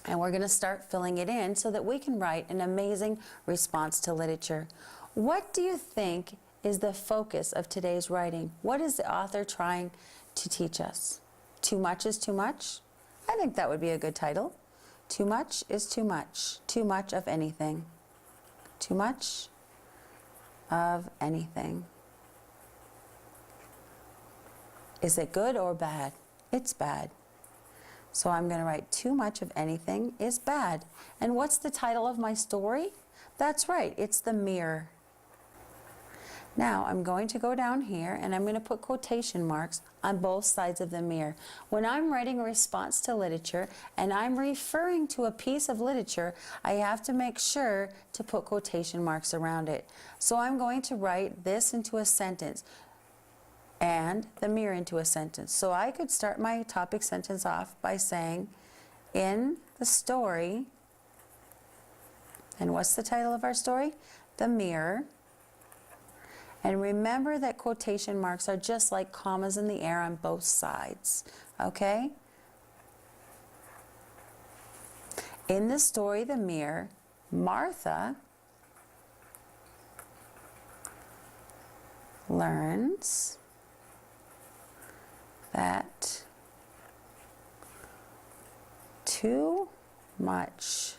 And we're going to start filling it in so that we can write an amazing response to literature. What do you think is the focus of today's writing? What is the author trying to teach us? Too much is too much? I think that would be a good title. Too much is too much. Too much of anything. Too much of anything. Is it good or bad? It's bad. So I'm going to write too much of anything is bad. And what's the title of my story? That's right, it's The Mirror. Now I'm going to go down here and I'm going to put quotation marks on both sides of the mirror. When I'm writing a response to literature and I'm referring to a piece of literature, I have to make sure to put quotation marks around it. So I'm going to write this into a sentence and the mirror into a sentence. So I could start my topic sentence off by saying, in the story, and what's the title of our story? The Mirror. And remember that quotation marks are just like commas in the air on both sides, okay? In the story, The Mirror, Martha learns that too much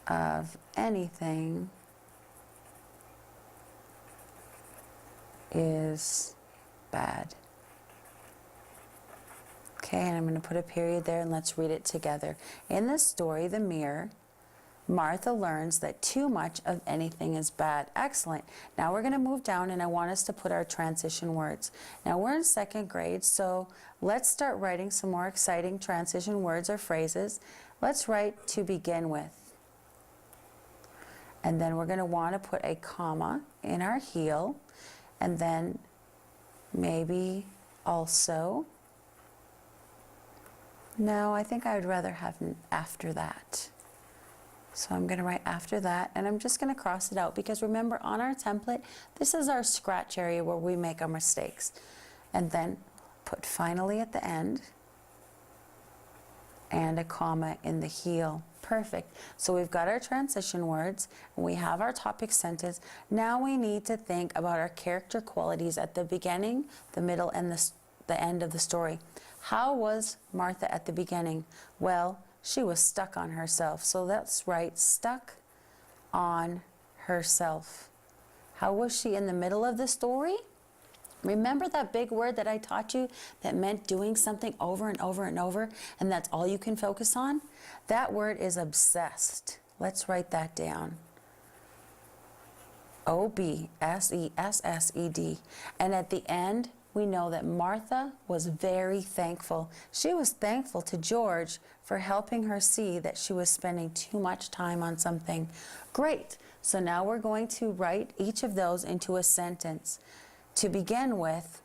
of anything is bad. Okay, and I'm going to put a period there and let's read it together. In the story, The Mirror, Martha learns that too much of anything is bad. Excellent. Now we're going to move down and I want us to put our transition words. Now we're in second grade, so let's start writing some more exciting transition words or phrases. Let's write to begin with. And then we're going to want to put a comma in our heel, and then maybe also. No, I think I would rather have an after that. So I'm going to write after that, and I'm just going to cross it out because remember on our template, this is our scratch area where we make our mistakes. And then put finally at the end and a comma in the heel. Perfect. So we've got our transition words, and we have our topic sentence. Now we need to think about our character qualities at the beginning, the middle, and the end of the story. How was Martha at the beginning? Well, she was stuck on herself. So let's write stuck on herself. How was she in the middle of the story? Remember that big word that I taught you that meant doing something over and over and over, and that's all you can focus on? That word is obsessed. Let's write that down. O-B-S-E-S-S-E-D. And at the end, we know that Martha was very thankful. She was thankful to George for helping her see that she was spending too much time on something. Great. So now we're going to write each of those into a sentence. To begin with,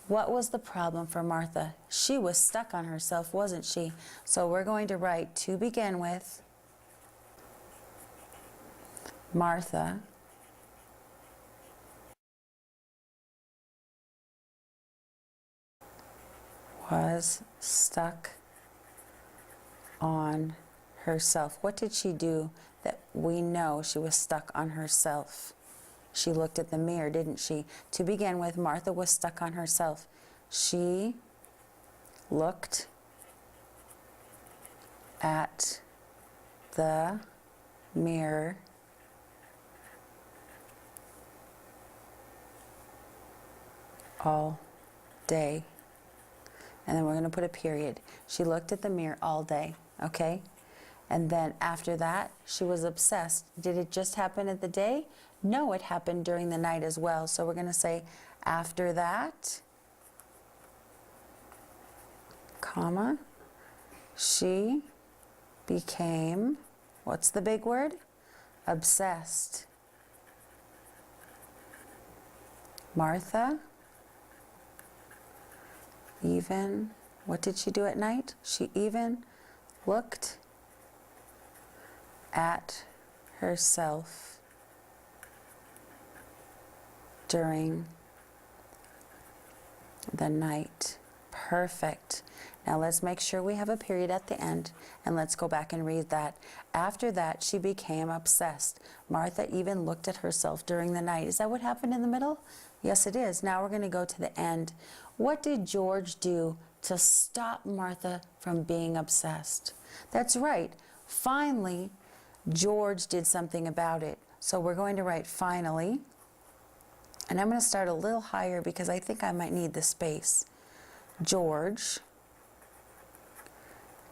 what was the problem for Martha? She was stuck on herself, wasn't she? So we're going to write, to begin with, Martha was stuck on herself. What did she do that we know she was stuck on herself? She looked at the mirror, didn't she? To begin with, Martha was stuck on herself. She looked at the mirror all day. And then we're going to put a period. She looked at the mirror all day, okay? And then after that, she was obsessed. Did it just happen at the day? No, it happened during the night as well. So we're going to say, after that, comma, she became, what's the big word? Obsessed. Martha even, what did she do at night? She even looked at herself during the night. Perfect. Now let's make sure we have a period at the end, and let's go back and read that. After that, she became obsessed. Martha even looked at herself during the night. Is that what happened in the middle? Yes, it is. Now we're going to go to the end. What did George do to stop Martha from being obsessed? That's right. Finally, George did something about it. So we're going to write finally. And I'm going to start a little higher because I think I might need the space. George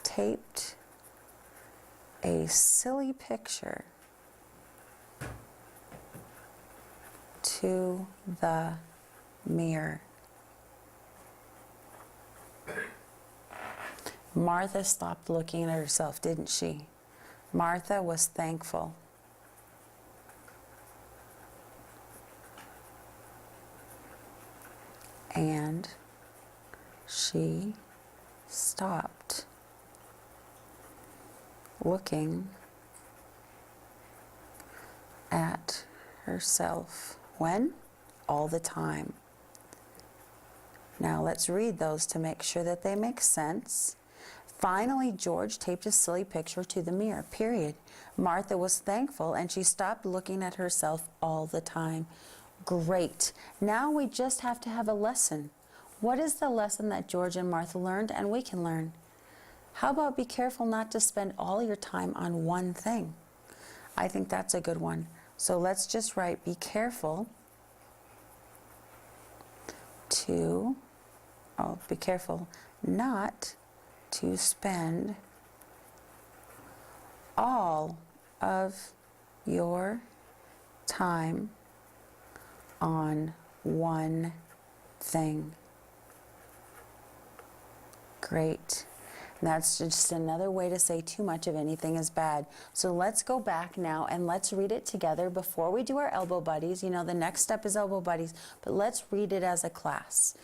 taped a silly picture to the mirror. Martha stopped looking at herself, didn't she? Martha was thankful. And she stopped looking at herself. When? All the time. Now let's read those to make sure that they make sense. Finally, George taped a silly picture to the mirror, period. Martha was thankful and she stopped looking at herself all the time. Great. Now we just have to have a lesson. What is the lesson that George and Martha learned and we can learn? How about be careful not to spend all your time on one thing? I think that's a good one. So let's just write, be careful not to spend all of your time on one thing. Great. And that's just another way to say too much of anything is bad. So let's go back now and let's read it together before we do our elbow buddies. You know, the next step is elbow buddies, but let's read it as a class.